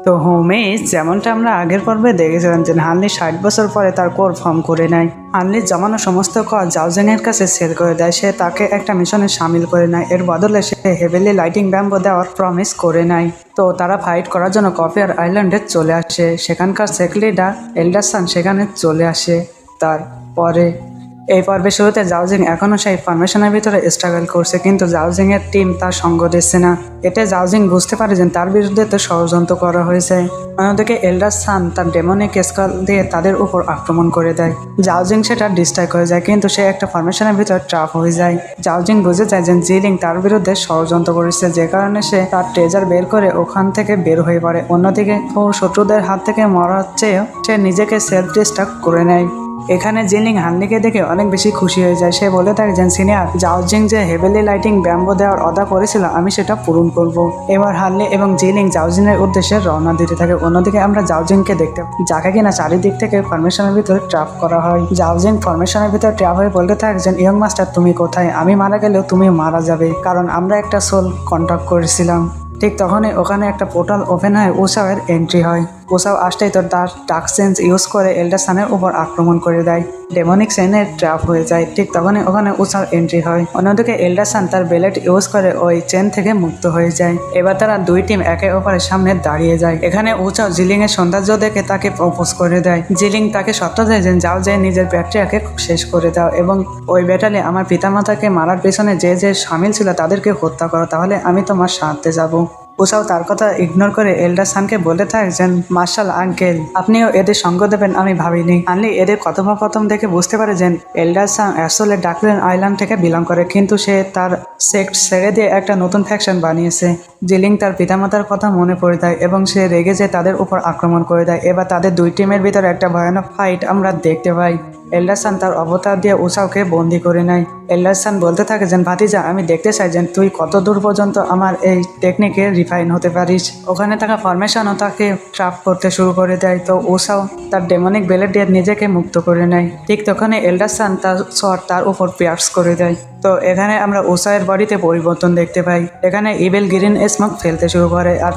তো হোমেজ যেমনটা আমরা আগের পর্বে দেখেছিলাম যে হানলি 60 বছর পরে তার কোর ফর্ম করে নেয়। হানলির জমানো সমস্ত কাজ জাওজিং এর কাছে সেল করে দেয়। সে তাকে একটা মিশনে সামিল করে নেয়। এর বদলে সে হেভেলি লাইটিং ব্যাম্বো দেওয়ার প্রমিস করে নেয়। তো তারা ফাইট করার জন্য কফিয়ার আইল্যান্ডে চলে আসে। সেখানকার সেক লিডার এল্ডারসন সেখানে চলে আসে। তারপরে এই পর্বের শুরুতে জাওজিং এখনও সেই ফরমেশনের ভিতরে স্ট্রাগল করছে, কিন্তু জাওজিং এর টিম তার সঙ্গ দিচ্ছে না। এতে জাওজিং বুঝতে পারে যে তার বিরুদ্ধে তো ষড়যন্ত্র করা হয়েছে। অন্যদিকে এল্ডার সান তার ডেমনিক স্কাল দিয়ে তাদের উপর আক্রমণ করে দেয়। জাওজিং সেটা ডিস্ট্রাক্ট হয়ে যায়, কিন্তু সে একটা ফরমেশনের ভিতর ট্রাপ হয়ে যায়। জাওজিং বুঝে যায় যে জিলিং তার বিরুদ্ধে ষড়যন্ত্র করেছে, যে কারণে সে তার ট্রেজার বের করে ওখান থেকে বের হয়ে পড়ে। অন্যদিকে ও শত্রুদের হাত থেকে মরার চেয়েও সে নিজেকে সেলফ ডিস্ট্রাক্ট করে নেয়। এখানে জিলিং হানলিকে দেখে অনেক বেশি খুশি হয়ে যায়। সে বলে থাকে যে সিনিয়র, জাওজিং যে হেভেলি লাইটিং ব্যাম্বো দেওয়ার অদা করেছিল আমি সেটা পূরণ করব। এবার হানলি এবং জিলিং জাওজিং এর উদ্দেশ্যে রওনা দিতে থাকে। অন্যদিকে আমরা জাওজিংকে দেখতে, যাকে কিনা চারিদিক থেকে ফরমেশনের ভিতরে ট্র্যাপ করা হয়। জাওজিং ফরমেশনের ভিতরে ট্র্যাপ হয়ে বলতে থাকে যে ইয়ং মাস্টার তুমি কোথায়? আমি মারা গেলেও তুমি মারা যাবে, কারণ আমরা একটা সোল কন্ট্যাক্ট করেছিলাম। ঠিক তখনই ওখানে একটা পোর্টাল ওপেন হয়ে উসাওয়ের এন্ট্রি হয়। উসাও আসতেই তো তার ডার্ক সেন্স ইউজ করে এল্ডার সানের উপর আক্রমণ করে দেয়। ডেমনিক সেনের ট্র্যাপ হয়ে যায়। ঠিক তখনই ওখানে উসাও এন্ট্রি হয়। অন্যদিকে এল্ডার সান তার বেলেট ইউজ করে ওই চেন থেকে মুক্ত হয়ে যায়। এবার তারা দুই টিম একে অপরের সামনে দাঁড়িয়ে যায়। এখানে উসাও জিলিং এর সৌন্দর্য দেখে তাকে প্রপোজ করে দেয়। জিলিং তাকে শর্ত দেয় যে যাও যে নিজের ব্যাটারিয়াকে শেষ করে দাও এবং ওই ব্যাটালে আমার পিতামাতাকে মারার পেছনে যে যে সামিল ছিল তাদেরকে হত্যা করো, তাহলে আমি তোমার সাথে যাব। উসাও তার কথা ইগনোর করে এল্ডার সানকে বলে থাকছেন মার্শাল আঙ্কেল, আপনিও এদের সঙ্গ দেবেন আমি ভাবিনি। আনলি এদের কথোপকথন দেখে বুঝতে পারে যে এল্ডার সান আসলে ডাকলেন আইল্যান্ড থেকে বিলং করে, কিন্তু সে তার সেক্ট ছেড়ে দিয়ে একটা নতুন ফ্যাকশন বানিয়েছে। জিলিং তার পিতামাতার কথা মনে পড়ে দেয় এবং সে রেগে যে তাদের উপর আক্রমণ করে দেয়। এবার তাদের দুই টিমের ভিতরে একটা ভয়ানক ফাইট আমরা দেখতে পাই। এল্ডার সান তার অবতার দিয়ে উসাওকে বন্দি করে নেয়। এল্ডার সান বলতে থাকে যে ভাতিজা, আমি দেখতে চাই যে তুই কত দূর পর্যন্ত আমার এই টেকনিকে রিফাইন হতে পারিস। ওখানে থাকা ফরমেশনও তাকে ট্র্যাপ করতে শুরু করে দেয়। তো উসাও তার ডেমনিক বেলেট দিয়ে নিজেকে মুক্ত করে নেয়। ঠিক তখনই এল্ডার সান তার শট তার উপর পিয়ার্স করে দেয়। তো এখানে আমরা উসাওয়ের বডিতে পরিবর্তন দেখতে পাই। এখানে ইবেল গ্রিন স্মোক ফেলতে শুরু করে আর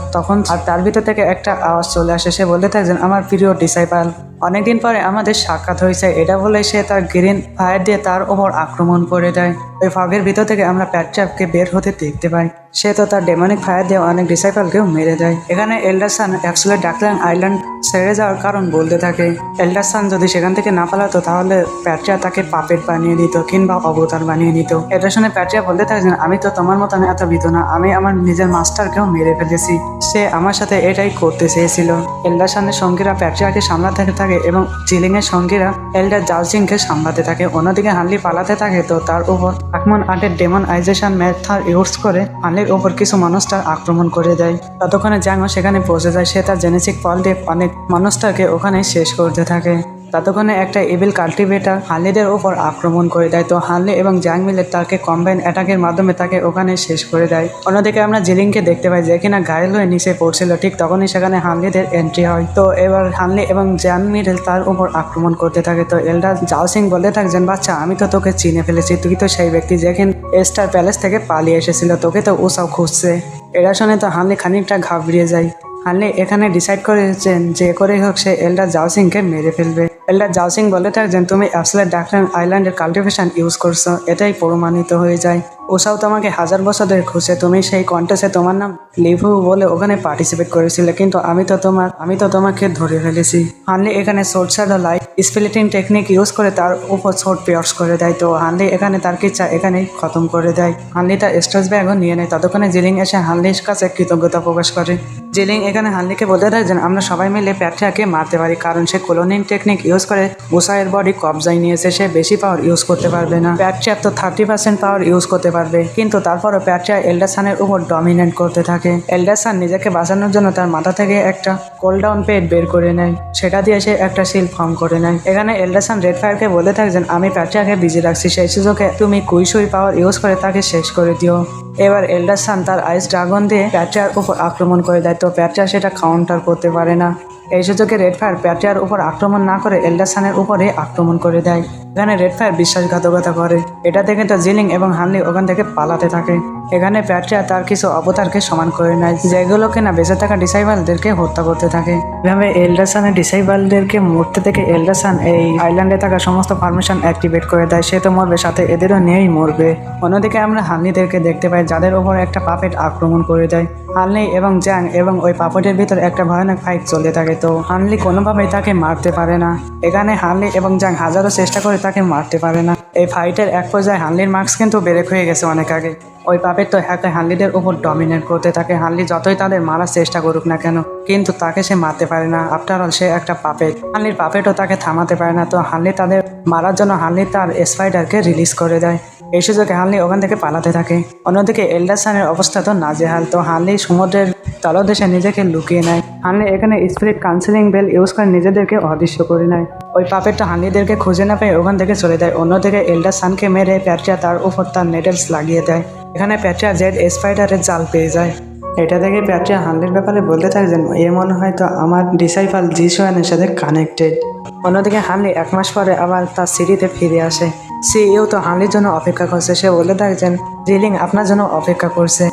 তার ভিতর থেকে একটা আওয়াজ চলে আসে। সে বলতে থাকছেন আমার প্রিয় ডিসাইপাল, অনেকদিন পরে আমাদের সাক্ষাৎ হয়েছে। এটা বলে সে তার গ্রিন ফায়ার দিয়ে তার ওপর আক্রমণ করে দেয়। ওই ফগের ভিতর থেকে আমরা প্যাটচ্যাপকে বের হতে দেখতে পাই। সে তো তার ডেমনিক ফায়ার দিয়ে অনেক ডিসাইপালকেও মেরে দেয়। এখানে এল্ডার সান অ্যাকচুয়ালি ডাকল্যান্ড আইল্যান্ড ছেড়ে যাওয়ার কারণ বলতে থাকে। এল্ডার সান যদি সেখান থেকে না পালাতো তাহলে প্যাট্রিয়া তাকে পাপেট বানিয়ে নিত কিংবা অবতার বানিয়ে নিত। এটা শুনে প্যাট্রিয়া বলতে থাকছেন আমি তো তোমার মতন এত ভীত না, আমি আমার নিজের মাস্টারকেও মেরে ফেলেছি, সে আমার সাথে এটাই করতে চেয়েছিল। এল্ডার সানের সঙ্গীরা প্যাট্রিয়াকে সামলাতে থাকে এবং জিলিং এর সঙ্গীরা এল্ডার জাওজিংকে সামলাতে থাকে। অন্যদিকে হানলি পালাতে থাকে। তো তার উপর আক্রমণ আর্টের ডেমনাইজেশন মেথড ইউজ করে হানলির উপর কিছু মনস্টার আক্রমণ করে দেয়। ততক্ষণে জাংও সেখানে পৌঁছে যায়। সে তার জেনেটিক ফল দিয়ে অনেক মনস্টারকে ওখানে শেষ করতে থাকে। ততক্ষণে একটা ইভিল কাল্টিভেটার হানলিদের উপর আক্রমণ করে দেয়। তো হানলি এবং জাং মিলে তাকে কম্বাইন অ্যাটাকের মাধ্যমে তাকে ওখানে শেষ করে দেয়। অন্যদিকে আমরা জিলিংকে দেখতে পাই যে কিনা ঘায়েল হয়ে নিচে পড়ছিল। ঠিক তখনই সেখানে হানলিদের এন্ট্রি হয়। তো এবার হানলি এবং জাং মিডল তার উপর আক্রমণ করতে থাকে। তো এল্ডার জাওসিং বলতে থাকছেন বাচ্চা, আমি তো তোকে চিনে ফেলেছি, তুই তো সেই ব্যক্তি যেখানে স্টার প্যালেস থেকে পালিয়ে এসেছিল, তোকে তো উসাও খুঁজছে। এটা শুনে তো হানলি খানিকটা ঘাবড়িয়ে যায়। হানলি এখানে ডিসাইড করেছেন যে করেই হোক সে এল্ডার জাওসিংকে মেরে ফেলবে। এল্ডার জাওসিং বলে থাকছেন তুমি আসলে ডাকল্যান্ড আইল্যান্ডের কাল্টিভেশন ইউজ করছো, এটাই প্রমাণিত হয়ে যায়। উসাও তোমাকে 1000 বছর ধরে খুঁজছে, তুমি সেই কন্টেস্টে তোমার নাম লিভু বলে ওখানে পার্টিসিপেট করেছিলে, কিন্তু আমি তো তোমাকে ধরে ফেলেছি। হানলি এখানে sword shadow light splitting technique use করে তার উপর সোর্ড পিয়ার্স করে দেয়। তো হানলি এখানে তার কিচ্ছা এখানেই খতম করে দেয়। হানলি তার স্ট্রেস ব্যাগও নিয়ে নেয়। ততক্ষণে জিলিং এসে হানলির কাছে কৃতজ্ঞতা প্রকাশ করে। জিলিং এখানে হানলিকে বলতে দেয় যে আমরা সবাই মিলে প্যাট্রিয়াকে মারতে পারি, কারণ সে ক্লোনিং টেকনিক ইউজ করে উসাওয়ের বডি কবজায় নিয়েছে। সে বেশি পাওয়ার ইউজ করতে পারবে না। প্যাট্রিয়া তো 30% পাওয়ার ইউজ করতে পারবে, কিন্তু তারপরও প্যাট্রিয়া এল্ডার সানের উপর ডমিনেট করতে থাকে। এল্ডার সান নিজেকে বাঁচানোর জন্য তার মাথা থেকে একটা কোলডাউন পেড বের করে নেয়। সেটা দিয়ে সে একটা শিল্ড ফর্ম করে নেয়। এখানে এল্ডার সান রেড ফায়ারকে বলে থাকছেন আমি প্যাট্রিয়াকে বিজি রাখছি, সেই সুযোগে তুমি কুইশুই পাওয়ার ইউজ করে তাকে শেষ করে দিও। এবার এল্ডার সান তার আইস ড্রাগন দিয়ে প্যাট্রিয়ার উপর আক্রমণ করে দেয়। তো প্যাট্রিয়া সেটা কাউন্টার করতে পারে না। এই সুযোগে রেড ফায়ার প্যাট্রিয়ার উপর আক্রমণ না করে এল্ডার সানের উপরে আক্রমণ করে দেয়। এখানে রেড ফায়ার বিশ্বাসঘাতকতা করে। এটা দেখে তো জিলিং এবং হানলি ওখান থেকে পালাতে থাকে। এখানে প্যাট্রিয়া তার কিছু অবতারকে সমান করে নেয়, যেগুলো কিনা বেঁচে থাকা ডিসাইবালদেরকে হত্যা করতে থাকে। এভাবে এল্ডারসানের ডিসাইবালদেরকে মরতে থেকে এল্ডারসান এই আইল্যান্ডে থাকা সমস্ত পারমিশন অ্যাক্টিভেট করে দেয়। সে তো মরবে, সাথে এদেরও নিয়েই মরবে। অন্যদিকে আমরা হানলিদেরকে দেখতে পাই, যাদের ওপর একটা পাপেট আক্রমণ করে দেয়। হানলি এবং জ্যাং এবং ওই পাপেটের ভিতর একটা ভয়ানক ফাইট চলতে থাকে। তো হানলি কোনোভাবেই তাকে মারতে পারে না। এখানে হানলি এবং জ্যাং হাজারো চেষ্টা করে তাকে মারতে পারে না। এই ফাইটের এক পর্যায়ে হানলির মার্কস কিন্তু ব্রেক হয়ে গেছে অনেক আগে। ওই পাপেট তো একা হানলিদের উপর ডমিনেট করতে থাকে। হানলি যতই তাদের মারার চেষ্টা করুক না কেন, কিন্তু তাকে সে মারতে পারে না। আফটার অল সে একটা পাপেট। হানলির পাপেটও তাকে থামাতে পারে না। তো হানলি তাদের মারার জন্য হানলি তার স্পাইডারকে রিলিজ করে দেয়। এই সুযোগে হানলি ওখান থেকে পালাতে থাকে। অন্যদিকে এল্ডারসানের অবস্থা তো নাজেহাল। তো হানলি সমুদ্রের তলদেশে নিজেকে লুকিয়ে নেয়। হানলি এখানে স্পিরিট কাউন্সিলিং বেল ইউজ করে নিজেদেরকে অদৃশ্য করে নেয়। ওই পাপেটটা হানলিদেরকে খুঁজে না পেয়ে ওখান থেকে চলে যায়। অন্যদিকে এল্ডারসানকে মেরে প্যাট্রিয়া তার উপর তার নেডলস লাগিয়ে দেয়। এখানে প্যাট্রিয়া জেড স্পাইডারের জাল পেয়ে যায়। এটা দেখে প্যাট্রিয়া হানলির ব্যাপারে বলতে থাকে যে এ মনে হয় তো আমার ডিসাইপাল জিসোয়ানের সাথে কানেক্টেড। অন্যদিকে হানলি 1 মাস পরে আবার তার সিটিতে ফিরে আসে। সিইও তো হানলির জন্য অপেক্ষা করছে। সে বলে থাকছেন জিলিং আপনার জন্য অপেক্ষা করছে।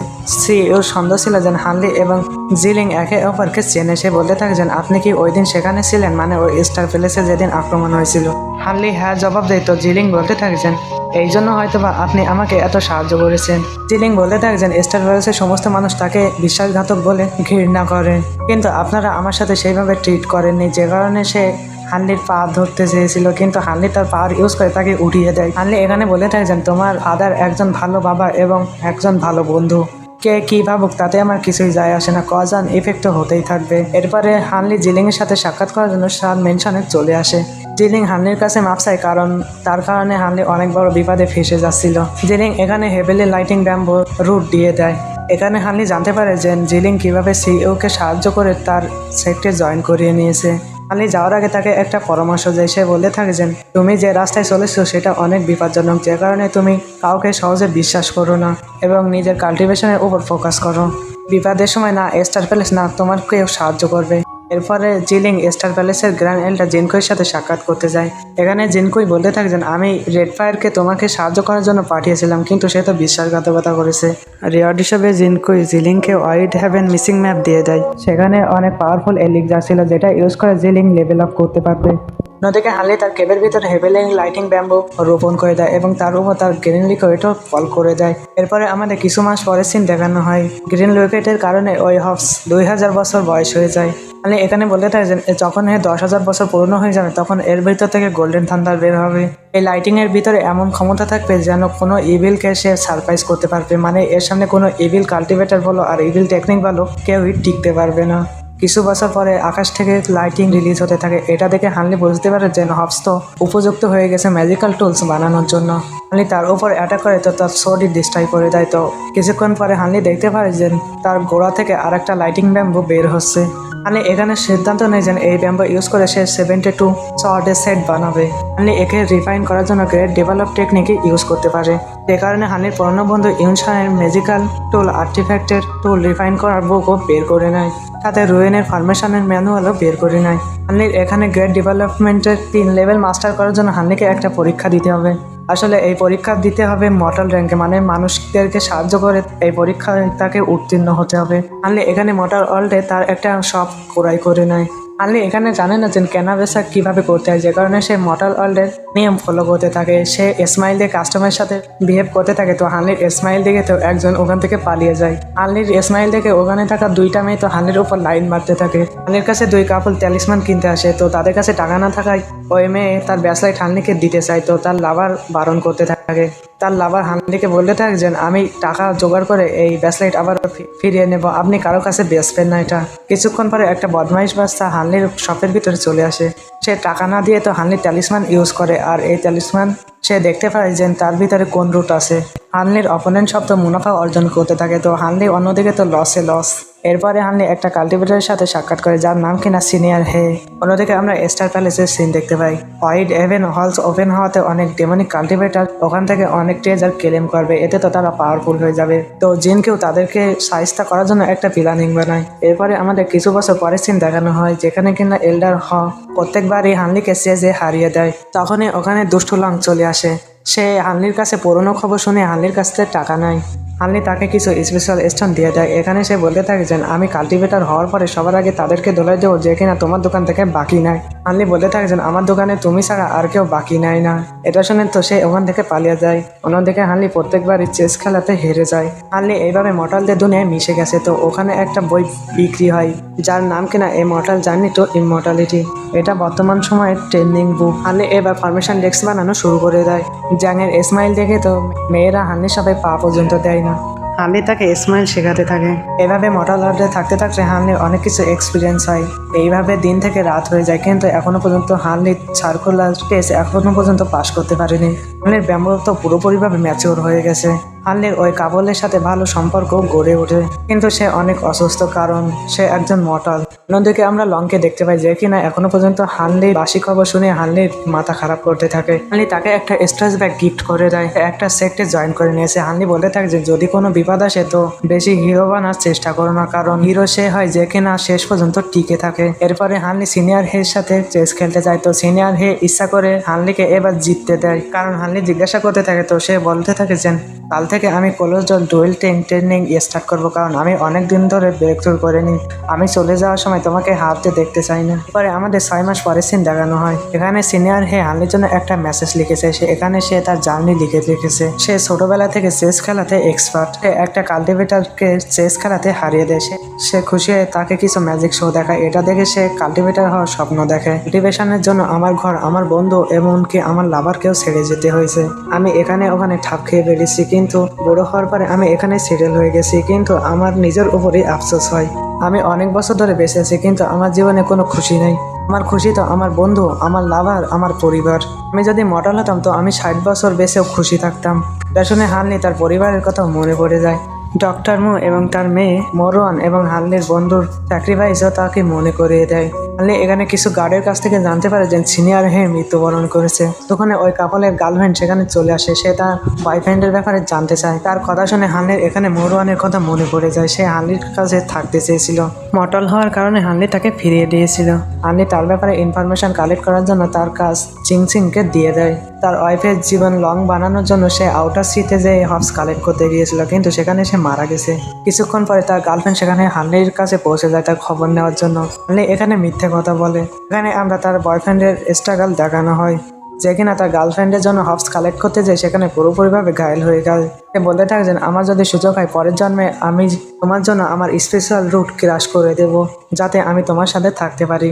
সিইও সন্দেহ ছিল যে হানলি এবং জিলিং একে অপরকে চেনে। সে বলতে থাকছেন আপনি কি ওই দিন সেখানে ছিলেন, মানে ওই স্টার প্যালেসে যেদিন আক্রমণ হয়েছিল? হানলি হ্যাঁ জবাব দেয়। তো জিলিং বলতে থাকছেন এই জন্য হয়তোবা আপনি আমাকে এত সাহায্য করেছেন। জিলিং বলতে থাকছেন স্টার প্যালেসের সমস্ত মানুষ তাকে বিশ্বাসঘাতক বলে ঘৃণা করে, কিন্তু আপনারা আমার সাথে সেইভাবে ট্রিট করেননি, যে কারণে সে হানলির পা ধরতে চেয়েছিল, কিন্তু হানলি তার পাওয়ার ইউজ করে তাকে উঠিয়ে দেয়। হানলি এখানে বলে থাকছেন তোমার ফাদার একজন ভালো বাবা এবং একজন ভালো বন্ধু। কে কি ভাবুক তাতে আমার কিছুই যায় আসে না, কজ অ্যান্ড ইফেক্ট তো হতেই থাকবে। এরপরে হানলি জিলিংয়ের সাথে সাক্ষাৎ করার জন্য সার মেনশনে চলে আসে। জিলিং হানলির কাছে মাপ চায়, কারণ তার কারণে হানলি অনেক বড় বিপদে ফেসে যাচ্ছিল। জিলিং এখানে হেভেলি লাইটিং ব্যাম্বো রুট দিয়ে দেয়। এখানে হানলি জানতে পারে যে জিলিং কিভাবে সিইওকে সাহায্য করে তার সেক্টরে জয়েন করিয়ে নিয়েছে। হানলি যাওয়ার আগে তাকে একটা পরামর্শ দেয়। সে বলে থাকে যে তুমি যে রাস্তায় চলেছো সেটা অনেক বিপজ্জনক, যে কারণে তুমি কাউকে সহজে বিশ্বাস করো না এবং নিজের কাল্টিভেশনের উপর ফোকাস করো। বিপদের সময় না স্টার প্যালেস না তোমার কেউ সাহায্য করবে। এরপরে জিলিং স্টার প্যালেসের গ্র্যান্ড এল্ডার জিনকুইর সাথে সাক্ষাৎ করতে যায়। এখানে জিনকুই বলতে থাকছেন আমি রেড ফায়ারকে তোমাকে সাহায্য করার জন্য পাঠিয়েছিলাম, কিন্তু সে তো বিশ্বাসঘাতকতা করেছে। রিওয়ার্ড হিসেবে জিনকুই জিলিংকে হোয়াইট হ্যাভেন মিসিং ম্যাপ দিয়ে দেয়। সেখানে অনেক পাওয়ারফুল এলিক্সার ছিল, যেটা ইউজ করে জিলিং লেভেল আপ করতে পারবে। অন্যদিকে হানলি তার কেবের ভিতরে হেভেলিং লাইটিং ব্যাম্বো রোপণ করে দেয় এবং তার উপর তার গ্রিন লিকুইডও ফল করে দেয়। এরপরে আমাদের কিছু মাস পরের সিন দেখানো হয়। গ্রিন লিকুইডের কারণে ওই হবস 2000 বছর বয়স হয়ে যায়। মানে এখানে বলতে থাকে যে যখন 10,000 বছর পুরনো হয়ে যাবে তখন এর ভিতর থেকে গোল্ডেন থান্ডার বের হবে। এই লাইটিং এর ভিতরে এমন ক্ষমতা থাকবে যেন কোনো ইভিলকে সে সারপ্রাইজ করতে পারবে, মানে এর সামনে কোনো ইভিল কাল্টিভেটর বলো আর ইভিল টেকনিক বলো কেউই টিকতে পারবে না। কিছু বছর পরে আকাশ থেকে লাইটিং রিলিজ হতে থাকে। এটা দেখে হানলি বুঝতে পারে যে হবস তো উপযুক্ত হয়ে গেছে ম্যাজিক্যাল টুলস বানানোর জন্য। হানলি তার উপর অ্যাটাক করে তো তার সোডি ডিস্ট্রয় করে দেয়। তো কিছুক্ষণ পরে হানলি দেখতে পারে যে তার গোড়া থেকে আরেকটা লাইটিং ব্যাম্বো বের হচ্ছে। হানলি এখানে সিদ্ধান্ত নেয় যে এই ব্যাম্বো ইউজ করে সে 72 সর্ডের সেট বানাবে। হানলি একে রিফাইন করার জন্য গ্রেট ডেভেলপ টেকনিক ইউজ করতে পারে। যে কারণে হানলির পুরনো বন্ধু ইউনশানের ম্যাজিক্যাল টুল আর্টিফ্যাক্টের টুল রিফাইন করার বুকও বের করে নেয়, সাথে রুয়েনের ফরমেশনের ম্যানুয়ালও বের করে নেয়। হানলির এখানে গ্রেট ডেভেলপমেন্টের 3 লেভেল মাস্টার করার জন্য হানলিকে একটা পরীক্ষা দিতে হবে। আসলে এই পরীক্ষা দিতে হবে মর্টাল র্যাঙ্কে, মানে মানুষদেরকে সাহায্য করে এই পরীক্ষায় তাকে উত্তীর্ণ হতে হবে। হানলি এখানে মর্টাল ওয়ার্ল্ডে তার একটা শপ ক্রয় করে নেয়। হানলি এখানে জানে না যে কেনাবেচা কিভাবে করতে হয়, যে কারণে সে মর্টাল ওয়ার্ল্ডের নিয়ম ফলো করতে থাকে। সে স্মাইল দিয়ে কাস্টমারের সাথে বিহেভ করতে থাকে। তো হানলির স্মাইল দেখে তো একজন ওখান থেকে পালিয়ে যায়। হানলির স্মাইল দেখে ওখানে থাকা 2টা মেয়ে তো হানলির উপর লাইন মারতে থাকে। হানলির কাছে 2 কাপল ট্যালিসমান কিনতে আসে। তো তাদের কাছে টাকা না থাকায় ওই মেয়ে তার ব্যাসলাইট হানলিকে দিতে চায়। তো তার লাভার বারণ করতে থাকে। তার লাভার হানলিকে বলতে থাকে যে আমি টাকা জোগাড় করে এই ব্যাসলাইট আবার ফিরিয়ে নেব, আপনি কারো কাছে বেচবেন না এটা। কিছুক্ষণ পরে একটা বদমাইশ বাচ্চা হানলির শপের ভিতরে চলে আসে। সে টাকা না দিয়ে তো হানলি ট্যালিসমান ইউজ করে, আর এই ট্যালিসমান সে দেখতে পায় যে তার ভিতরে কোন রুট আছে। হানলির অপোনেন্ট শব্দ মুনাফা অর্জন করতে থাকে। তো হানলি অন্যদিকে তো লসে লস। এরপরে হানলি একটা কাল্টিভেটরের সাথে সাক্ষাৎ করে যার নাম কিনা সিনিয়র হে। অন্যদিকে আমরা স্টার প্যালেসের সিন দেখতে পাই। হোয়াইট হেভেন হলস ওপেন হওয়াতে অনেক ডেমনিক কাল্টিভেটর ওখান থেকে অনেক ট্রেজার ক্লেম করবে, এতে তো তারা পাওয়ারফুল হয়ে যাবে। তো জিনকেও তাদেরকে সাহায্য করার জন্য একটা প্ল্যানিং বানায়। এরপরে আমাদের কিছু বছর পরের সিন দেখানো হয় যেখানে কিনা এল্ডার হ প্রত্যেকবারই হানলিকে যে হারিয়ে দেয়। তখনই ওখানে দুষ্টু লং চলে আসে। সে হানলির কাছে পুরনো খবর শুনে হানলির কাছ থেকে টাকা নেয়। হানলি তাকে কিছু স্পেশাল স্টোন দিয়ে দেয়। এখানে সে বলতে থাকে যে আমি কাল্টিভেটর হওয়ার পরে সবার আগে তাদেরকে দোলাই দেবো যে কিনা তোমার দোকান থেকে বাকি নাই। হানলি বলতে থাকে যে আমার দোকানে তুমি ছাড়া আর কেউ বাকি নাই না। এটা শুনে তো সে ওখান থেকে পালিয়ে যায়। অন্যদিকে হানলি প্রত্যেকবারই চেস খেলাতে হেরে যায়। হানলি এইভাবে মর্টালদের দুনিয়ায় মিশে গেছে। তো ওখানে একটা বই বিক্রি হয় যার নাম কিনা এ মর্টাল জার্নি টু ইমমর্টালিটি। এটা বর্তমান সময়ের ট্রেন্ডিং বুক। হানলি এবার পারমিশন ডেস্ক বানানো শুরু করে দেয়। জ্যাংয়ের স্মাইল দেখে তো মেয়েরা হানলির সাথে পা পর্যন্ত দেয় না। হানলি তাকে স্মাইল শেখাতে থাকে। এভাবে মর্টাল ওয়ার্ল্ডে থাকতে থাকতে হানলির অনেক কিছু এক্সপিরিয়েন্স হয়। এইভাবে দিন থেকে রাত হয়ে যায়, কিন্তু এখনো পর্যন্ত হানলির সার্কুলার টেস্ট এখনো পর্যন্ত পাশ করতে পারেনি। হানলির ব্যামোর তো পুরোপুরিভাবে ম্যাচিওর হয়ে গেছে। হানলির ওই কাপলের সাথে ভালো সম্পর্ক গড়ে ওঠে, কিন্তু সে অনেক অসুস্থ কারণ সে একজন মর্টাল। অন্যদিকে আমরা লংকে দেখতে পাই যে কিনা এখনো পর্যন্ত হানলির বাসি খবর শুনে হানলির মাথা খারাপ করতে থাকে। হানলি তাকে একটা স্ট্রেস ব্যাগ গিফট করে দেয়। একটা সেক্টে জয়েন করে নিয়েছে। হানলি বলতে থাকে যে যদি কোনো বিপদ আসে তো বেশি হিরো বানার চেষ্টা করো না, কারণ হিরো সে হয় যে কিনা শেষ পর্যন্ত টিকে থাকে। এরপরে হানলি সিনিয়র হের সাথে চেস খেলতে যায়। তো সিনিয়র হে ইচ্ছা করে হানলিকে এবার জিততে দেয়, কারণ হানলি জিজ্ঞাসা করতে থাকে। তো সে বলতে থাকে যে কাল থেকে আমি কোলোসডল ডুয়েল ট্রেনিং স্টার্ট করবো, কারণ আমি অনেক দিন ধরে ব্রেক থ্রু করিনি। আমি চলে যাওয়ার সময় তোমাকে হারতে দেখতে চাই না। পরে আমাদের 6 মাস পরের সিন দেখানো হয়। এখানে সিনিয়র হে হানলির জন্য একটা মেসেজ লিখেছে। এখানে সে তার জার্নি লিখেছে। সে ছোটবেলা থেকে চেস খেলাতে এক্সপার্ট। সে একটা কাল্টিভেটরকে চেস খেলাতে হারিয়ে দেয়। সে খুশি হয়ে তাকে কিছু ম্যাজিক শো দেখায়। এটা দেখে সে কাল্টিভেটর হওয়ার স্বপ্ন দেখে। মোটিভেশনের জন্য আমার ঘর, আমার বন্ধু, এমনকি আমার লাভারকেও ছেড়ে যেতে হয়েছে। আমি এখানে ওখানে ঠাপ খেয়ে বেরিয়েছি, কিন্তু বড় হওয়ার পরে আমি এখানে সেটেল হয়ে গেছি, কিন্তু আমার নিজের উপরেই আফসোস হয়। আমি অনেক বছর ধরে বেঁচে আছি, কিন্তু আমার জীবনে কোনো খুশি নেই। আমার খুশি তো আমার বন্ধু, আমার লাভার, আমার পরিবার। আমি যদি মর্টাল হতাম তো আমি 60 বছর বেঁচেও খুশি থাকতাম। এটা শুনে হানলি তার পরিবারের কথা মনে পড়ে যায়। ডক্টর মু এবং তার মেয়ে মরওয়ান এবং হানলির বন্ধুর স্যাক্রিফাইসও তাকে মনে করিয়ে দেয়। হানলি এখানে কিছু গার্ডের কাছ থেকে জানতে পারে যে সিনিয়র হে মৃত্যুবরণ করেছে। তখন ওই কাপলের গার্লফ্রেন্ড সেখানে চলে আসে। সে তার বয়ফ্রেন্ডের ব্যাপারে জানতে চায়। তার কথা শুনে হানলির এখানে মরওয়ানের কথা মনে পড়ে যায়। সে হানলির কাছে থাকতে চেয়েছিল। মর্টাল হওয়ার কারণে হানলি তাকে ফিরিয়ে দিয়েছিল। হানলি তার ব্যাপারে ইনফরমেশন কালেক্ট করার জন্য তার কাজ চিংচিংকে দিয়ে দেয়। তার ওয়াইফের জীবন লং বানানোর জন্য সে আউটার সিতে যেয়ে হবস কালেক্ট করতে গিয়েছিল, কিন্তু সেখানে সে মারা গেছে। কিছুক্ষণ পরে তার গার্লফ্রেন্ড সেখানে হানলির কাছে পৌঁছে যায় তার খবর নেওয়ার জন্য। হানলি এখানে মিথ্যে কথা বলে। এখানে আমরা তার বয়ফ্রেন্ডের স্ট্রাগল দেখানো হয়, যে কিনা তার গার্লফ্রেন্ডের জন্য হবস কালেক্ট করতে যায় সেখানে পুরোপুরিভাবে ঘায়েল হয়ে গেল। সে বলতে থাকছেন আমার যদি সুযোগ হয় পরের জন্মে আমি তোমার জন্য আমার স্পেশাল রুট ক্রাশ করে দেব, যাতে আমি তোমার সাথে থাকতে পারি।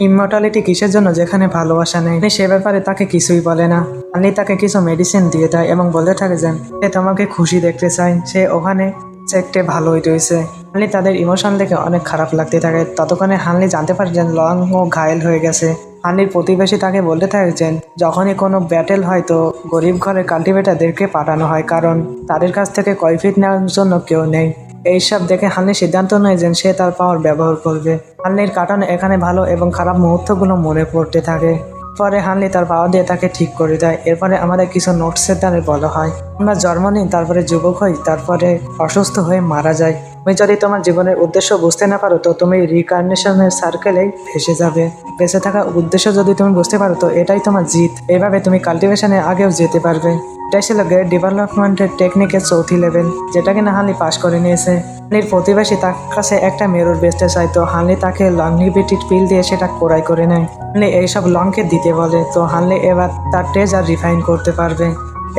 ইমমর্টালিটি কিসের জন্য যেখানে ভালোবাসা নেই। সে ব্যাপারে তাকে কিছুই বলে না। হানলি তাকে কিছু মেডিসিন দিয়ে দেয় এবং বলতে থাকে যে সে তোমাকে খুশি দেখতে চায়। সে ওখানে চেকটে ভালোই রয়েছে। হানলি তাদের ইমোশন দেখে অনেক খারাপ লাগতে থাকে। ততক্ষণে হানলি জানতে পারে যে লং ও ঘায়েল হয়ে গেছে। হানলির প্রতিবেশী তাকে বলতে থাকে যে যখনই কোনো ব্যাটেল হয় তো গরিব ঘরের কাল্টিভেটারদেরকে পাঠানো হয়, কারণ তাদের কাছ থেকে কৈফিয়ত নেওয়ার জন্য কেউ নেই। এইসব দেখে হানলি সিদ্ধান্ত নেয় যে সে তার পাওয়ার ব্যবহার করবে। হানলির কাটানো এখানে ভালো এবং খারাপ মুহূর্তগুলো মনে পড়তে থাকে। পরে হানলি তার পাওয়ার দিয়ে তাকে ঠিক করে দেয়। এরপরে আমাদের কিছু নোটসের দ্বারা বলা হয় আমরা জন্ম নিই, তারপরে যুবক হই, তারপরে অসুস্থ হয়ে মারা যাই। তুমি যদি তোমার জীবনের উদ্দেশ্য বুঝতে না পারো তো তুমি রিকার্নেশনের সার্কেলেই ভেসে যাবে। বেঁচে থাকার উদ্দেশ্য যদি তুমি বুঝতে পারো তো এটাই তোমার জিত। এভাবে তুমি কাল্টিভেশনে আগেও যেতে পারবে। এটাই ছিল গ্রেট ডেভেলপমেন্টের টেকনিকের 4th লেভেল, যেটা কিনা হানলি পাস করে নিয়েছে। হানলির প্রতিবেশী তার কাছে একটা মেরুর বেচতে চায়। তো হানলি তাকে লংলিভিটি পিল দিয়ে সেটা ক্রয় করে নেয়। হানলি এইসব লংকে দিতে বলে। তো হানলি এবার তার ট্রেজার রিফাইন করতে পারবে।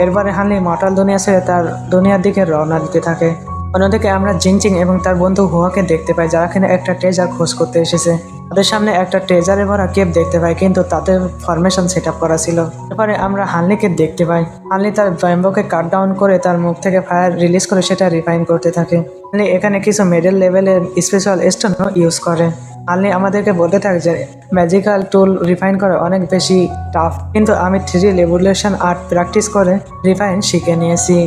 এরপরে হানলি মর্টাল দুনিয়া ছেড়ে তার দুনিয়ার দিকে রওনা দিতে থাকে। অন্যদিকে আমরা জিংচিং এবং তার বন্ধু হুয়াকে দেখতে পাই, যারা কিনা একটা ট্রেজার খোঁজ করতে এসেছে। তাদের সামনে একটা ট্রেজারে ভরা কেপ দেখতে পাই, কিন্তু তাদের ফরমেশন সেট আপ করা ছিল। এরপরে আমরা হানলিকে দেখতে পাই। হানলি তার ব্যাম্বোকে কাট ডাউন করে তার মুখ থেকে ফায়ার রিলিজ করে সেটা রিফাইন করতে থাকে। হানলি এখানে কিছু মিডল লেভেলের স্পেশাল স্টোনও ইউজ করে। হানলি আমাদেরকে বলতে থাকে যে ম্যাজিক্যাল টুল রিফাইন করা অনেক বেশি টাফ, কিন্তু আমি 3D লেবুলেশন আর্ট প্র্যাকটিস করে রিফাইন শিখে নিয়েছি।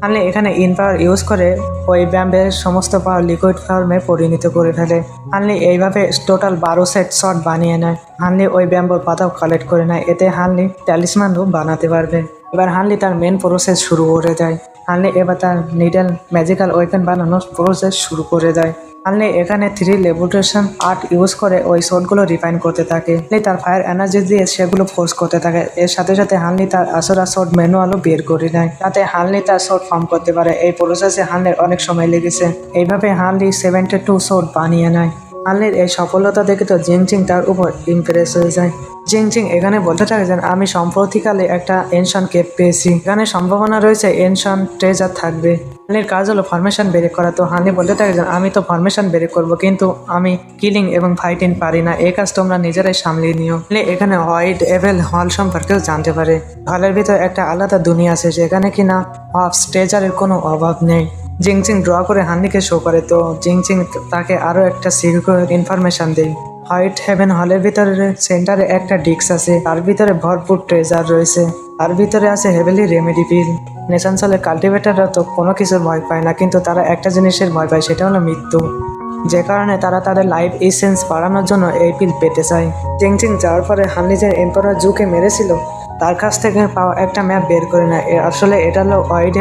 হানলি এখানে ইন পাওয়ার ইউজ করে ওই ব্যাম্বের সমস্ত পাওয়ার লিকুইড ফর্মে পরিণত করে ফেলে। হানলি এইভাবে টোটাল 12 সেট শট বানিয়ে নেয়। হানলি ওই ব্যাম্বোর পাতাও কালেক্ট করে নেয়, এতে হানলি ট্যালিসমান রূপ বানাতে পারবে। এবার হানলি তার মেন প্রসেস শুরু করে দেয়। হানলি এবার তার নিডেল ম্যাজিক্যাল ওয়েপেন বানানোর প্রসেস শুরু করে দেয়। হানলি এখানে 3 লেভিটেশন আর্ট ইউজ করে ওই শটগুলো রিফাইন করতে থাকে। হানলি তার ফায়ার এনার্জি দিয়ে সেগুলো ফোর্স করতে থাকে। এর সাথে সাথে হানলি তার আসরা শট ম্যানুয়ালও বের করে নেয়, যাতে হানলি তার শট ফর্ম করতে পারে। এই প্রসেসে হানলির অনেক সময় লেগেছে। এইভাবে হানলি 72 শট বানিয়ে নেয়। হানলির এই সফলতা দেখে তো জিংচিং তার উপর ইমপ্রেস হয়ে যায়। জিংচিং এখানে বলতে থাকে যে আমি সম্প্রতিকালে একটা এনশন কেপ পেয়েছি, এখানে সম্ভাবনা রয়েছে এনশন ট্রেজার থাকবে। হানলির কাজ হলো ফরমেশন ব্রেক করা। তো হানলি বলতে থাকে যে আমি তো ফরমেশন ব্রেক করবো, কিন্তু আমি কিলিং এবং ফাইটিং পারি না, এই কাজ তোমরা নিজেরাই সামলিয়ে নিও। হানলি এখানে হোয়াইট এভেল হল সম্পর্কেও জানতে পারে। হলের ভিতর একটা আলাদা দুনিয়া আছে, যেখানে কিনা অফ স্টেজারের কোনো অভাব নেই। জিংচিং ড্র করে হানলিকে শো করে। তো জিংচিং তাকে আরও একটা সিক্রেট ইনফরমেশন দেয়। হোয়াইট হেভেন হলের ভিতরে সেন্টারে একটা ডিস্ক আছে, তার ভিতরে ভরপুর ট্রেজার রয়েছে। তার ভিতরে আছে হেভেলি রেমেডি পিল। নেশানসলের কাল্টিভেটাররা তো কোনো কিছুর ভয় পায় না, কিন্তু তারা একটা জিনিসের ভয় পায়, সেটা হলো মৃত্যু। যে কারণে তারা তাদের লাইফ এসেন্স বাড়ানোর জন্য এই পিল পেতে চায়। জিংচিং যাওয়ার পরে হানলি যে এম্পারার জুকে মেরেছিল তার কাছ থেকে পাওয়া একটা ম্যাপ বের করে নেয়। আসলে এটা হলো হোয়াইট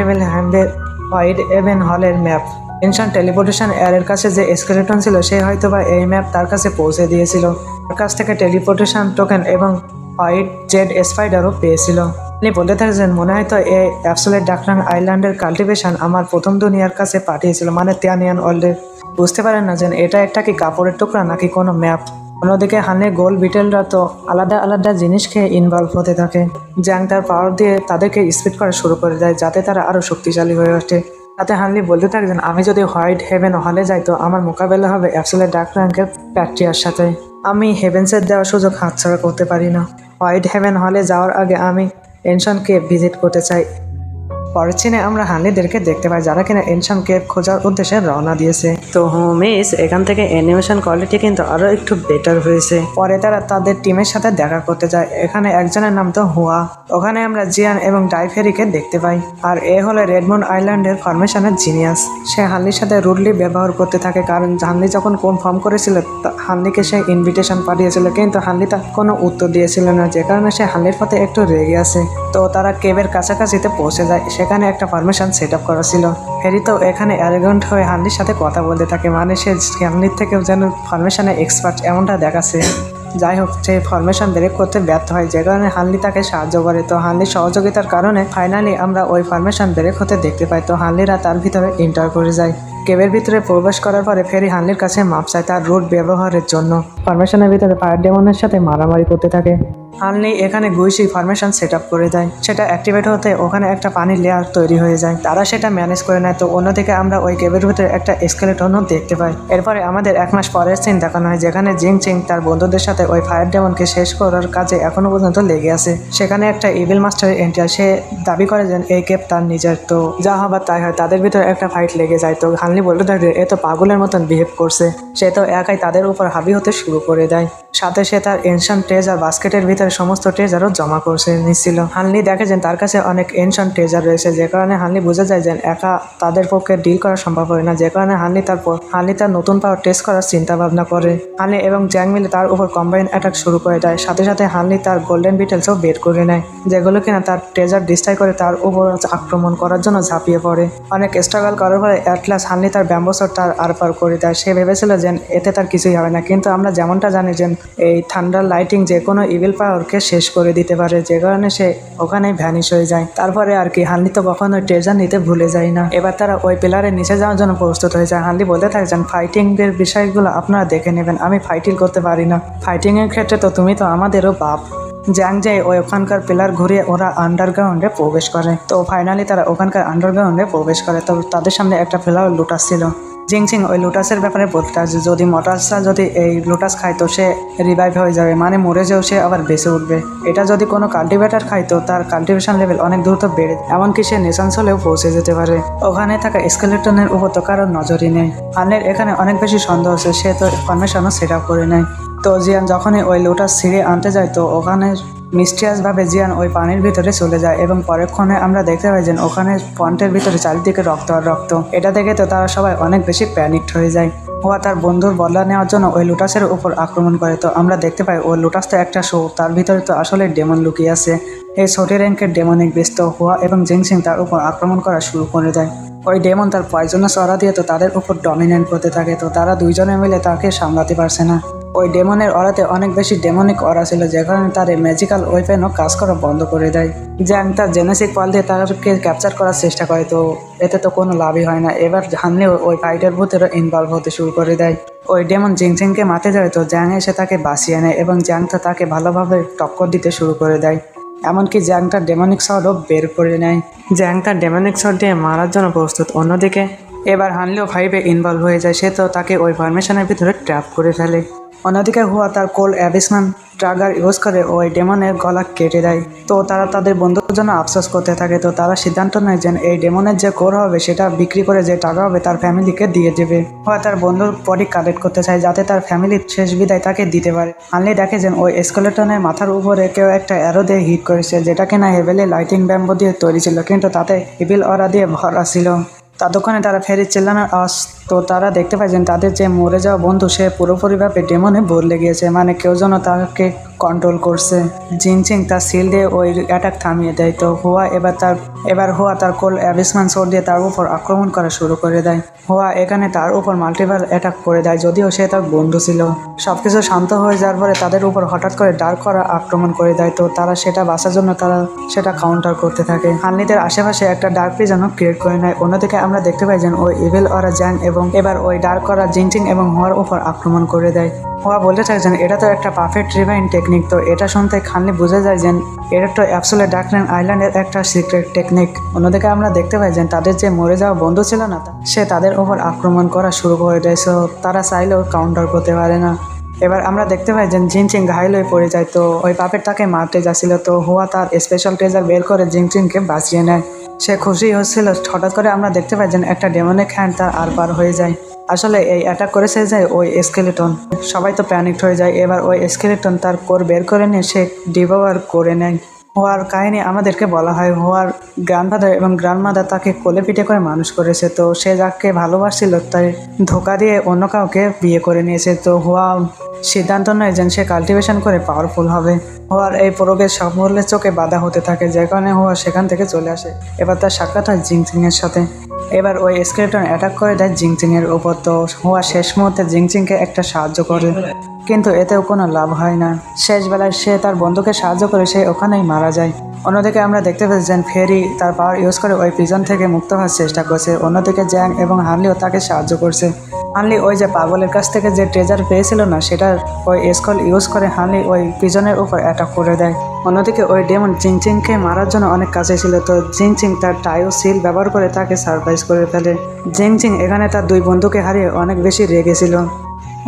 হেভেন হলের ম্যাপ। এনশন টেলিপোর্টেশন এর কাছে যে স্কেলেটন ছিল, সে হয়তোবা এই ম্যাপ তার কাছে পৌঁছে দিয়েছিল। তার কাছ থেকে টেলিপোর্টেশন টোকেন এবং হোয়াইট জেড স্পাইডারও পেয়েছিল। তিনি বলতে থাকছেন মনে হয় তো এই অ্যাবসোলেট ডাকরাং আইল্যান্ডের কাল্টিভেশন আমার প্রথম দুনিয়ার কাছে পাঠিয়েছিল, মানে তিয়ানিয়ান ওয়ার্ল্ডের। বুঝতে পারেন না যে এটা একটা কি কাপড়ের টুকরা নাকি কোনো ম্যাপ। অন্যদিকে হানে গোল বিটেলরা তো আলাদা আলাদা জিনিস খেয়ে ইনভলভ হতে থাকে। জ্যাং তার পাওয়ার দিয়ে তাদেরকে স্পিড করা শুরু করে দেয়, যাতে তারা আরও শক্তিশালী হয়ে ওঠে। তাতে হানলি বলতে থাকছেন আমি যদি হোয়াইট হেভেন হলে যাই তো আমার মোকাবেলা হবে অ্যাবসোলেট ডার্ক র্যাঙ্কের প্যাট্রিয়ার সাথে। আমি হেভেন্সের দেওয়া সুযোগ হাতছাড়া করতে পারি না। হোয়াইট হেভেন হলে যাওয়ার আগে আমি এনশনকে ভিজিট করতে চাই। পরের সিনে আমরা হানলিদেরকে দেখতে পাই, যারা কিনা এনশন কেপ খোঁজার উদ্দেশ্যে রওনা দিয়েছে। তো হোমিস এখান থেকে অ্যানিমেশন কোয়ালিটি কিন্তু আরো একটু বেটার হয়েছে। পরে তারা তাদের টিমের সাথে দেখা করতে যায়। এখানে একজনের নাম তো হুয়া। ওখানে আমরা জিয়ান এবং ডাইফেরিকে দেখতে পাই। আর এ হলো রেডমন্ড আইল্যান্ডের ফরমেশনের জিনিয়াস। সে হানলির সাথে রুডলি ব্যবহার করতে থাকে, কারণ হানলি যখন কনফার্ম করেছিল হানলিকে সে ইনভিটেশন পাঠিয়েছিল, কিন্তু হানলি তার কোনো উত্তর দিয়েছিল না, যে কারণে সে হানলির পথে একটু রেগে আছে। তো তারা কেবের কাছাকাছিতে পৌঁছে যায়। সেখানে একটা ফরমেশন সেট আপ করা ছিল। হ্যারি তো এখানে অ্যারোগেন্ট হয়ে হানলির সাথে কথা বলতে থাকে, মানে সে হানলির থেকেও যেন ফরমেশনে এক্সপার্ট এমনটা দেখাচ্ছে। যাই হোক, সে ফরমেশন ব্রেক করতে ব্যর্থ হয়, যে কারণে হানলি তাকে সাহায্য করে। তো হানলির সহযোগিতার কারণে ফাইনালি আমরা ওই ফরমেশন ব্রেক হতে দেখতে পাই। তো হানলিরা তার ভিতরে এন্টার করে যায়। কেবের ভিতরে প্রবেশ করার পরে ফেরি হানলির কাছে মাপ চায় তার রুট ব্যবহারের জন্য। ফরমেশনের ভিতরে ফায়ার ডেমনের সাথে মারামারি করতে থাকে। হানলি এখানে গুইশি ফরমেশন সেট আপ করে দেয়। সেটা অ্যাক্টিভেট হতে ওখানে একটা পানির লেয়ার তৈরি হয়ে যায়। তারা সেটা ম্যানেজ করে নেয়। তো অন্যদিকে আমরা ওই কেবের ভিতরে একটা স্কেলেটনও দেখতে পাই। এরপরে আমাদের 1 মাস পরের সিন দেখানো হয়, যেখানে জিংচিং তার বন্ধুদের সাথে ওই ফায়ার ডেমনকে শেষ করার কাজে এখনো পর্যন্ত লেগে আছে। সেখানে একটা ইভিল মাস্টার এন্টার, সে দাবি করে যে এই কেব তার নিজের। তো যা হবার তাই হয়, তাদের ভিতরে একটা ফাইট লেগে যায়। তো হানলি বলতে থাকে এ তো পাগলের মতন বিহেভ করছে, সে তো একাই তাদের উপর হাবি হতে শুরু করে দেয়। সাথে সে তার এনশন ট্রেজার বাস্কেটের ভিতরে সমস্ত ট্রেজারও জমা করে নিচ্ছিল। হানলি দেখে যে তার কাছে অনেক এনশন ট্রেজার রয়েছে, যে কারণে হানলি বুঝে যায় যে একা তাদের পক্ষে ডিল করা সম্ভব হয় না, যে কারণে হানলি তার নতুন পাওয়ার টেস্ট করার চিন্তা ভাবনা করে। হানলি এবং জ্যাং মিলে তার উপর কম্বাইন অ্যাটাক শুরু করে দেয়। সাথে সাথে হানলি তার গোল্ডেন বিটেলসও বের করে নেয়, যেগুলো কিনা তার ট্রেজার ডিস্ট্রয় করে তার উপর আক্রমণ করার জন্য ঝাঁপিয়ে পড়ে। অনেক স্ট্রাগল করার পরে অ্যাটলাস হানলি তার ব্যাম্বোসর তার আরপার করে দেয়। সে ভেবেছিল যে এতে তার কিছুই হবে না, কিন্তু আমরা যেমনটা জানি যে এই থান্ডার লাইটিং যে কোনো ইভিল পাওয়ারকে শেষ করে দিতে পারে, যে কারণে সে ওখানেই ভ্যানিশ হয়ে যায়। তারপরে আর কি হানলি তো কখনো ট্রেজার নিতে ভুলে যায় না। এবার তারা ওই পিলারের নিচে যাওয়ার জন্য প্রস্তুত হয়ে যায়। হানলি বলতে থাকছেন ফাইটিং এর বিষয়গুলো আপনারা দেখে নেবেন, আমি ফাইটিং করতে পারি না। ফাইটিং এর ক্ষেত্রে তো তুমি তো আমাদেরও বাপ। জ্যাং যায় ওখানকার পিলার ঘুরিয়ে ওরা আন্ডারগ্রাউন্ডে প্রবেশ করে। তো ফাইনালি তারা ওখানকার আন্ডারগ্রাউন্ডে প্রবেশ করে। তো তাদের সামনে একটা ফ্লাওয়ার লুটাস ছিল। জিংচিং ওই লুটাসের ব্যাপারে বলতে আছে, যদি মটাসটা যদি এই লুটাস খায় তো সে রিভাইভ হয়ে যাবে, মানে মরে যেও সে আবার বেঁচে উঠবে। এটা যদি কোনো কাল্টিভেটার খায় তো তার কাল্টিভেশন লেভেল অনেক দ্রুত বেড়ে, এমনকি সে নেশান্স হলেও পৌঁছে যেতে পারে। ওখানে থাকা স্কেলেটনের উপর তো কারোর নজরই নেই। হানলির এখানে অনেক বেশি সন্দেহ হচ্ছে, সে তো ফরমেশনও সেট আপ করে নেয়। তো জিয়ান যখনই ওই লুটাস ছিঁড়ে আনতে যায় তো ওখানে মিস্টিয়াস ভাবে জিয়ান ওই পানির ভিতরে চলে যায় এবং পরক্ষণে আমরা দেখতে পাই যে ওখানে পন্টের ভিতরে চারিদিকে রক্ত আর রক্ত। এটা দেখে তো তারা সবাই অনেক বেশি প্যানিকড হয়ে যায়। হুয়া তার বন্ধুর বদলা নেওয়ার জন্য ওই লুটাসের উপর আক্রমণ করে। তো আমরা দেখতে পাই ওই লুটাস তো একটা শো, তার ভিতরে তো আসলে ডেমন লুকিয়ে আছে। এই ছোটি র্যাঙ্কের ডেমনিক বেস্ট হুয়া এবং জিংসিং তার উপর আক্রমণ করা শুরু করে দেয়। ওই ডেমন তার পয়জনাস অরা দিয়ে তো তাদের উপর ডমিনেন্ট করতে থাকে। তো তারা দুইজনে মিলে তাকে সামলাতে পারছে না। ওই ডেমনের অরাতে অনেক বেশি ডেমনিক অরা ছিল, যে কারণে তার এই ম্যাজিক্যাল ওয়েপেনও কাজ করা বন্ধ করে দেয়। জ্যাং তার জেনেসিক পাল দিয়ে তাকে ক্যাপচার করার চেষ্টা করে, তো এতে তো কোনো লাভই হয় না। এবার হানলি ওই ফাইটের ভিতরে ইনভলভ হতে শুরু করে দেয়। ওই ডেমন জিংচিংকে মারতে যায়, তো জ্যাং এসে তাকে বাঁচিয়ে নেয় এবং জ্যাং তো তাকে ভালোভাবে টক্কর দিতে শুরু করে দেয়। এমনকি জ্যাং তার ডেমনিক শটও বের করে নেয়। জ্যাং তার ডেমনিক শট দিয়ে মারার জন্য প্রস্তুত। অন্যদিকে এবার হানলিও ফাইভে ইনভলভ হয়ে যায়, সে তো তাকে ওই ফরমেশনের ভিতরে ট্র্যাপ করে ফেলে। অন্যদিকে হুয়া তার কোল অ্যাবিসমান ট্রাগার ইউজ করে ওই ডেমনের গলা কেটে দেয়। তো তারা তাদের বন্ধুর জন্য আফসোস করতে থাকে। তো তারা সিদ্ধান্ত নেয় যে এই ডেমনের যে কোর হবে সেটা বিক্রি করে যে টাকা হবে তার ফ্যামিলিকে দিয়ে দেবে। হুয়া তার বন্ধুর বডি কালেক্ট করতে চায় যাতে তার ফ্যামিলির শেষ বিদায় তাকে দিতে পারে। হানলি দেখে যে ওই স্কেলেটনের মাথার উপরে কেউ একটা অ্যারো দিয়ে হিট করেছে, যেটা কিনা হেভেলি লাইটিং ব্যাম্বো দিয়ে তৈরি ছিল, কিন্তু তাতে ইভিল অরা দিয়ে ভরা ছিল। ততক্ষণে তারা ফেরি চিল্লানোর আওয়াজ, তো তারা দেখতে পায় যে তাদের যে মরে যাওয়া বন্ধু সে পুরোপুরিভাবে ডেমনে বদলে গিয়েছে, মানে কেউ যেন তাকে কন্ট্রোল করছে। জিনচিং তার সিল দিয়ে ওই অ্যাটাক থামিয়ে দেয়। তো এবার হুয়া তার কোল অ্যাবিসমান সোর দিয়ে তার উপর আক্রমণ করা শুরু করে দেয়। হুয়া এখানে তার উপর মাল্টিপল অ্যাটাক করে দেয়, যদিও সে তার বন্ধু ছিল। সবকিছু শান্ত হয়ে যাওয়ার পরে তাদের উপর হঠাৎ করে ডার্ক করা আক্রমণ করে দেয়। তো তারা সেটা বাঁচার জন্য তারা সেটা কাউন্টার করতে থাকে। হানলিদের আশেপাশে একটা ডার্ক প্রিজনও ক্রিয়েট করে নেয়। অন্যদিকে আমরা দেখতে পাই যে ওই ইভিল অরা জ্যাং এবং এবার ওই ডার্ক করা জিনচিং এবং হুয়ার উপর আক্রমণ করে দেয়। হুয়া বলতে থাকছেন এটা তো একটা পারফেক্ট রিভাইন টেকনিক। তো এটা শুনতে খানলি বুঝে যায় যে এটা তো অ্যাবসোলিউট ডার্কল্যান্ড আইল্যান্ডের একটা সিক্রেট টেকনিক। অন্যদিকে আমরা দেখতে পাই যে তাদের যে মরে যাওয়া বন্ধু ছিল না, সে তাদের উপর আক্রমণ করা শুরু করে দেয়। সো তারা চাইলেও কাউন্টার করতে পারে না। এবার আমরা দেখতে পাই যে জিনচিং ঘায়ল হয়ে পড়ে যায়। তো ওই পাপেট তাকে মারতে যাচ্ছিল, তো হুয়া তার স্পেশাল ট্রেজার বের করে জিনচিংকে বাঁচিয়ে নেয়। সে খুশি হচ্ছিল। হঠাৎ করে আমরা দেখতে পাই যে একটা ডেমনিক হ্যান্ড তার আর পার হয়ে যায়। আসলে এই অ্যাটাক করেছে যায় ওই স্কেলেটন। সবাই তো প্যানিকড হয়ে যায়। এবার ওই স্কেলেটন তার কোর বের করে নিয়ে সে ডিভার করে নেয়। হোয়ার কাহিনী আমাদেরকে বলা হয় হোয়ার গ্র্যান্ডফাদার এবং গ্র্যান্ডমাদার তাকে কোলে পিঠে করে মানুষ করেছে। তো সে যাকে ভালোবাসছিল তাই ধোকা দিয়ে অন্য কাউকে বিয়ে করে নিয়েছে। তো হোয়া সিদ্ধান্ত নেয় যে সে কাল্টিভেশন করে পাওয়ারফুল হবে। হোয়ার এই প্রোগ্রেস সকলের চোখে বাধা হতে থাকে, যে কারণে হোয়া সেখান থেকে চলে আসে। এবার তার সাক্ষাৎ হয় জিংচিংয়ের সাথে। এবার ওই স্কেলেটন অ্যাটাক করে দেয় জিংচিংয়ের ওপর। তো হোয়া শেষ মুহূর্তে জিংচিংকে একটা সাহায্য করে, কিন্তু এতেও কোনো লাভ হয় না। শেষ বেলায় সে তার বন্ধুকে সাহায্য করে সে ওখানেই মারা যায়। অন্যদিকে আমরা দেখতে পাচ্ছি যে ফেরি তার পাওয়ার ইউজ করে ওই প্রিজন থেকে মুক্ত হওয়ার চেষ্টা করছে। অন্যদিকে জ্যাং এবং হানলিও তাকে সাহায্য করছে। হানলি ওই যে পাগলের কাছ থেকে যে ট্রেজার পেয়েছিল না, সেটার ওই স্কল ইউজ করে হানলি ওই প্রিজনের উপর অ্যাটাক করে দেয়। অন্যদিকে ওই ডেমন জিংচিংকে মারার জন্য অনেক কাছে ছিল। তো জিংচিং তার টাইও সিল ব্যবহার করে তাকে সারপ্রাইজ করে ফেলে। জিংচিং এখানে তার দুই বন্ধুকে হারিয়ে অনেক বেশি রেগেছিল।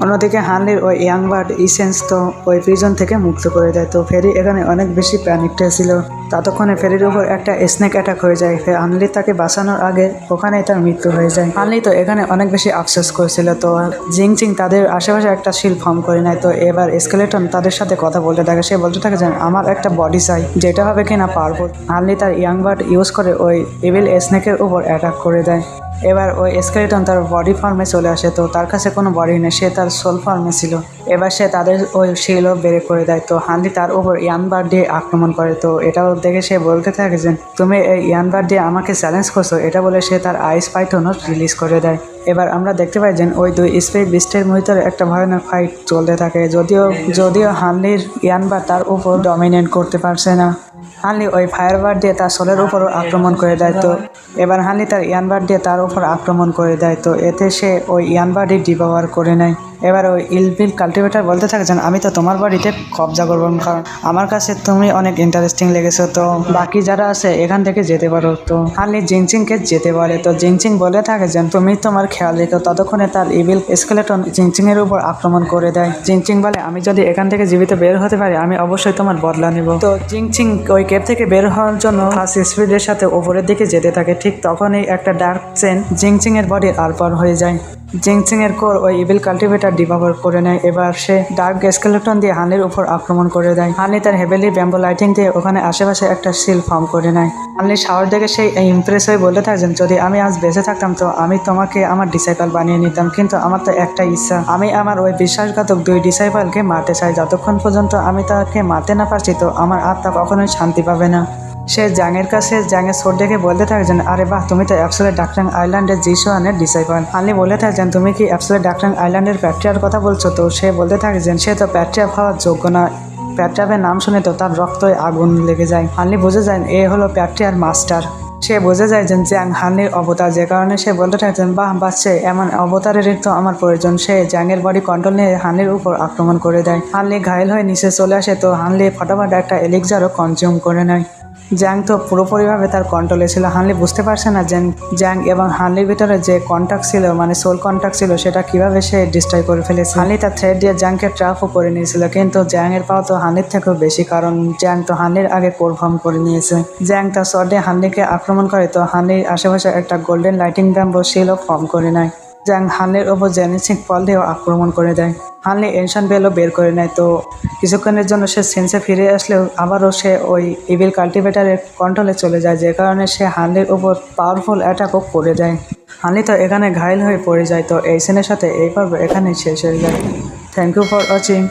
অন্যদিকে হানলির ওই ইয়াং বার্ড ইসেন্স তো ওই প্রিজন থেকে মুক্ত করে দেয়। তো ফেরি এখানে অনেক বেশি প্যানিকড ছিল। ততক্ষণে ফেরির উপর একটা স্নেক অ্যাটাক হয়ে যায়। হানলি তাকে বাঁচানোর আগে ওখানেই তার মৃত্যু হয়ে যায়। হানলি তো এখানে অনেক বেশি আফসোস করেছিল। তো জিংচিং তাদের আশেপাশে একটা শিল ফর্ম করে নেয়। তো এবার স্কেলেটন তাদের সাথে কথা বলতে থাকে। সে বলতে থাকে যে আমার একটা বডি চাই, যেটা হবে কিনা পাওয়ারফুল। হানলি তার ইয়াং বার্ড ইউজ করে ওই ইভিল স্নেকের উপর অ্যাটাক করে দেয়। এবার ওই স্কেলেটন তার বডি ফর্মে চলে আসে। তো তার কাছে কোনো বডি নেই, সে তার সোল ফর্মে ছিল। এবার সে তাদের ওই শিলও বের করে দেয়। তো হানলি তার উপর ইয়ানবার দিয়ে আক্রমণ করে। তো এটাও দেখে সে বলতে থাকে যে তুমি এই ইয়ানবার দিয়ে আমাকে চ্যালেঞ্জ করছো, এটা বলে সে তার আইস পাইথনও রিলিজ করে দেয়। এবার আমরা দেখতে পাই যে ওই দুই স্পিরিট বিস্টের ভিতরে একটা ভয়ানক ফাইট চলতে থাকে। যদিও হানলির ইয়ানবার তার উপর ডমিনেট করতে পারছে না। হানলি ওই ফায়ারবার দিয়ে তার সোলের উপরও আক্রমণ করে দেয়। তো এবার হানলি তার ইয়ানবার দিয়ে তার উপর আক্রমণ করে দেয়। তো এতে সে ওই ইয়ানবারই ডিপাওয়ার করে নেয়। এবার ওই ইলবিল কাল্টিভেটার বলতে থাকে যে আমি তো তোমার বাড়িতে কবজা করবো, কারণ আমার কাছে তুমি অনেক ইন্টারেস্টিং লেগেছো। তো বাকি যারা আছে এখান থেকে যেতে পারো। তো হানলি জিংচিংকে যেতে বলে। তো জিংচিং বলে থাকে যে তুমি তোমার খেয়াল রেখো। ততক্ষণে তার ইভিল স্কেলেটন জিংচিংয়ের উপর আক্রমণ করে দেয়। জিংচিং বলে আমি যদি এখান থেকে জীবিত বের হতে পারি আমি অবশ্যই তোমার বদলা নেব। তো জিংচিং ওই কেপ থেকে বের হওয়ার জন্য ফার্স্ট স্পিডের সাথে উপরের দিকে যেতে থাকে। ঠিক তখনই একটা ডার্ক চেন জিংচিংয়ের বডির আরপার হয়ে যায়। জিংচিং এর কোর ওই ইভিল কাল্টিভেটার ডিভাইড করে নেয়। এবার সে ডার্ক স্কেলেটন দিয়ে হানলির উপর আক্রমণ করে দেয়। হানলি তার হেভেলি ব্যাম্বো লাইটিং দিয়ে ওখানে আশেপাশে একটা সিল ফর্ম করে নেয়। হানলির সাহস দেখে সেই ইমপ্রেস হয়ে বলতে থাকছেন, যদি আমি আজ বেঁচে থাকতাম তো আমি তোমাকে আমার ডিসাইপাল বানিয়ে নিতাম, কিন্তু আমার তো একটা ইচ্ছা, আমি আমার ওই বিশ্বাসঘাতক 2 ডিসাইপালকে মারতে চাই। যতক্ষণ পর্যন্ত আমি তাকে মারতে না পারছি তো আমার আত্মা কখনোই শান্তি পাবে না। সে জাংয়ের কাছে জাংয়ের সোট দেখে বলতে থাকছেন, আরে বাহ, তুমি তো অ্যাবসোলিউট ডাকটাং আইল্যান্ডের জিসোয়ানের ডিসাইপল। হানলি বলে থাকছেন, তুমি কি অ্যাবসোলিউট ডাকটাং আইল্যান্ডের প্যাট্রিয়ার কথা বলছো? তো সে বলতে থাকছেন, সে তো প্যাট্রিয়া হওয়ার যোগ্য না। প্যাট্রিয়াবের নাম শুনে তো তার রক্তই আগুন লেগে যায়। হানলি বুঝে যায় এ হলো প্যাট্রিয়ার মাস্টার। সে বুঝে যায় যে জ্যাং হানলির অবতার, যে কারণে সে বলতে থাকছেন, বাহ বাচ্চে, এমন অবতারেরই তো আমার প্রয়োজন। সে জ্যাংয়ের বডি কন্ট্রোল নিয়ে হানলির উপর আক্রমণ করে দেয়। হানলি ঘায়েল হয়ে নিচে চলে আসে, তো হানলি ফটাফট একটা এলিক্সারও কনজিউম করে নেয়। জ্যাং তো পুরোপুরিভাবে তার কন্ট্রোলে ছিল। হানলি বুঝতে পারছে না যে জ্যাং এবং হানলির ভিতরে যে কন্ট্যাক্ট ছিল, মানে সোল কন্ট্যাক্ট ছিল, সেটা কিভাবে সে ডিস্ট্রয় করে ফেলেছে। হানলি তার থ্রেড দিয়ে জ্যাংকে ট্র্যাপও করে নিয়েছিল, কিন্তু জ্যাং এর পাওয়া তো হানলির থেকেও বেশি, কারণ জ্যাং তো হানলির আগে কোর ফর্ম করে নিয়েছে। জ্যাং তার শট দিয়ে হানলিকে আক্রমণ করে, তো হানলির আশেপাশে একটা গোল্ডেন লাইটিং ব্যাম্বো শিলও ফর্ম করে নেয়। জ্যাং হানলির ওপর জেনেসিক ফল দিয়েও আক্রমণ করে দেয়। হানলি এনশন বেলও বের করে নেয়। তো কিছুক্ষণের জন্য সে সেন্সে ফিরে আসলেও আবারও সে ওই ইভিল কাল্টিভেটারের কন্ট্রোলে চলে যায়, যে কারণে সে হানলির উপর পাওয়ারফুল অ্যাটাকও করে দেয়। হানলি তো এখানে ঘায়েল হয়ে পড়ে যায়। তো এই সিনের সাথে এই পর্ব এখানেই শেষ হয়ে যায়। Thank you for watching.